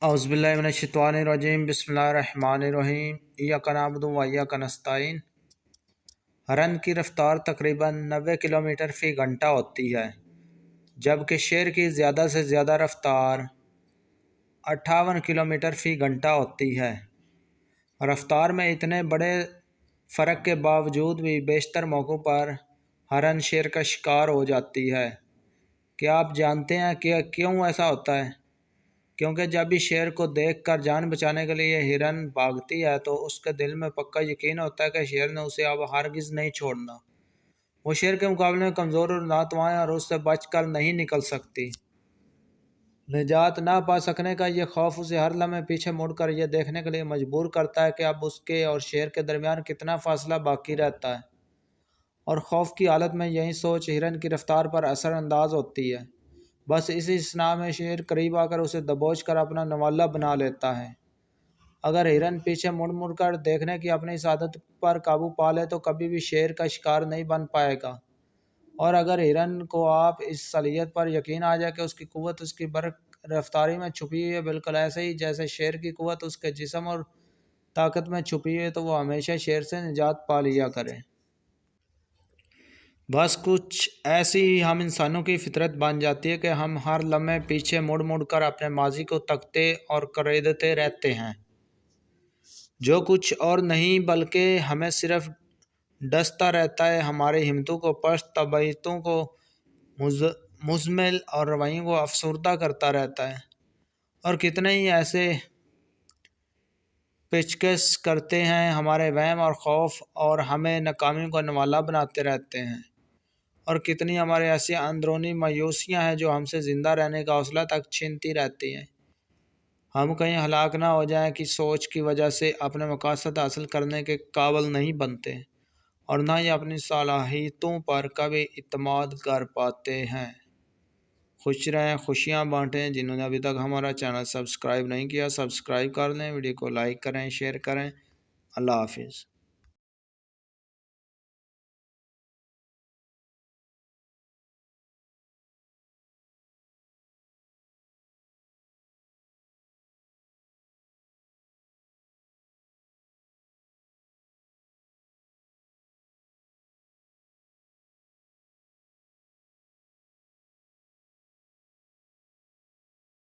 औज़ुबिल्लाहि मिनश्शैतानिर्रजीम बिस्मिल्लाहिर्रहमानिर्रहीम इय्याका नअबुदु व इय्याका नस्तईन। हरन की रफ्तार तकरीबन 90 किलोमीटर फ़ी घंटा होती है, जबकि शेर की ज़्यादा से ज़्यादा रफ्तार 58 किलोमीटर फ़ी घंटा होती है। रफ्तार में इतने बड़े फ़र्क के बावजूद भी बेशतर मौक़ों पर हरन शेर का शिकार हो जाती है। क्या आप जानते हैं कि क्यों ऐसा होता है? क्योंकि जब भी शेर को देखकर जान बचाने के लिए हिरन भागती है तो उसके दिल में पक्का यकीन होता है कि शेर ने उसे अब हरगिज़ नहीं छोड़ना। वो शेर के मुकाबले में कमज़ोर और नातवां है और उससे बचकर नहीं निकल सकती। निजात ना पा सकने का ये खौफ उसे हर लम्हे पीछे मुड़कर यह देखने के लिए मजबूर करता है कि अब उसके और शेर के दरमियान कितना फासला बाकी रहता है, और खौफ की हालत में यही सोच हिरन की रफ्तार पर असरअंदाज होती है। बस इसी स्ना में शेर करीब आकर उसे दबोच कर अपना नवाला बना लेता है। अगर हिरन पीछे मुड़ मुड़ कर देखने की अपनी इस आदत पर काबू पा ले तो कभी भी शेर का शिकार नहीं बन पाएगा। और अगर हिरन को आप इस सलीयत पर यकीन आ जाए कि उसकी कुव्वत उसकी बर्क रफ्तारी में छुपी हुई है, बिल्कुल ऐसे ही जैसे शेर की कुव्वत उसके जिस्म और ताकत में छुपी हुई है, तो वो हमेशा शेर से निजात पा लिया करे। बस कुछ ऐसी ही हम इंसानों की फितरत बन जाती है कि हम हर लम्हे पीछे मुड़ मुड़ कर अपने माजी को तकते और करेदते रहते हैं, जो कुछ और नहीं बल्कि हमें सिर्फ डसता रहता है, हमारी हिम्मतों को पस्त, तबीयतों को मुज़मिल और रवैयों को अफसरदा करता रहता है। और कितने ही ऐसे पेचकश करते हैं हमारे वहम और खौफ, और हमें नाकामी का नवाला बनाते रहते हैं। और कितनी हमारे ऐसी अंदरूनी मायूसियाँ हैं जो हमसे ज़िंदा रहने का हौसला तक छीनती रहती हैं। हम कहीं हलाक ना हो जाएं कि सोच की वजह से अपने मकासद हासिल करने के काबिल नहीं बनते, और ना ही अपनी सलाहियतों पर कभी इत्मीनान कर पाते हैं। खुश रहें, खुशियाँ बांटें। जिन्होंने अभी तक हमारा चैनल सब्सक्राइब नहीं किया, सब्सक्राइब कर लें। वीडियो को लाइक करें, शेयर करें। अल्लाह हाफिज़।